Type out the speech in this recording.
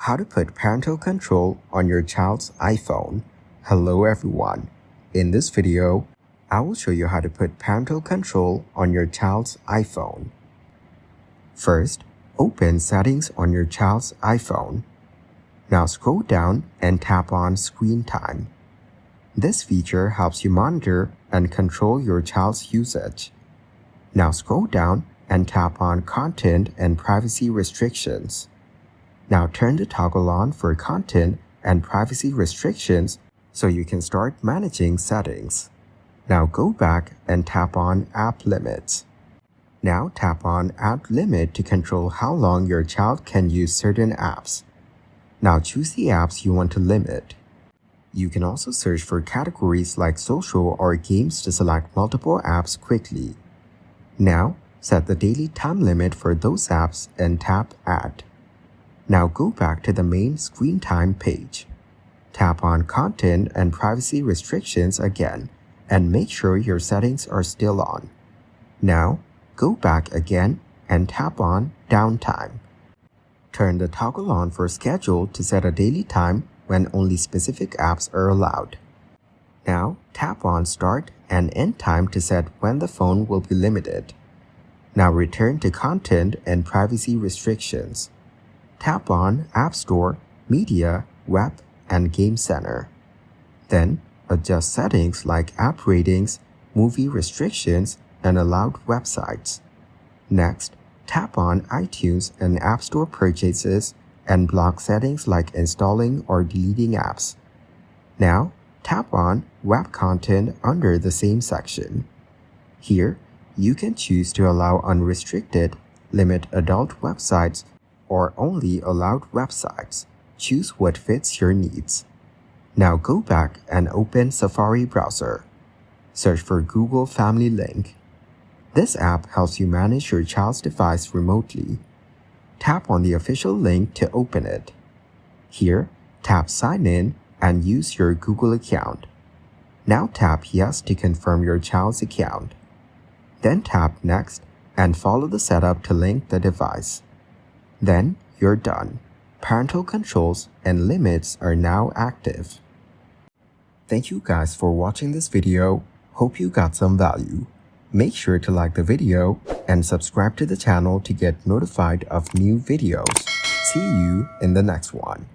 How to put parental control on your child's iPhone. Hello everyone. In this video, I will show you how to put parental control on your child's iPhone. First, open Settings on your child's iPhone. Now scroll down and tap on Screen Time. This feature helps you monitor and control your child's usage. Now scroll down and tap on Content and Privacy Restrictions. Now turn the toggle on for content and privacy restrictions so you can start managing settings. Now go back and tap on App Limits. Now tap on App Limit to control how long your child can use certain apps. Now choose the apps you want to limit. You can also search for categories like social or games to select multiple apps quickly. Now set the daily time limit for those apps and tap Add. Now go back to the main Screen Time page. Tap on Content and Privacy Restrictions again and make sure your settings are still on. Now go back again and tap on Downtime. Turn the toggle on for Schedule to set a daily time when only specific apps are allowed. Now tap on Start and End Time to set when the phone will be limited. Now return to Content and Privacy Restrictions. Tap on App Store, Media, Web, and Game Center. Then, adjust settings like app ratings, movie restrictions, and allowed websites. Next, tap on iTunes and App Store purchases and block settings like installing or deleting apps. Now, tap on Web Content under the same section. Here, you can choose to allow unrestricted, limit adult websites, or only allowed websites. Choose what fits your needs. Now go back and open Safari browser. Search for Google Family Link. This app helps you manage your child's device remotely. Tap on the official link to open it. Here, tap Sign In and use your Google account. Now tap Yes to confirm your child's account. Then tap Next and follow the setup to link the device. Then you're done. Parental controls and limits are now active. Thank you guys for watching this video. Hope you got some value. Make sure to like the video and subscribe to the channel to get notified of new videos. See you in the next one.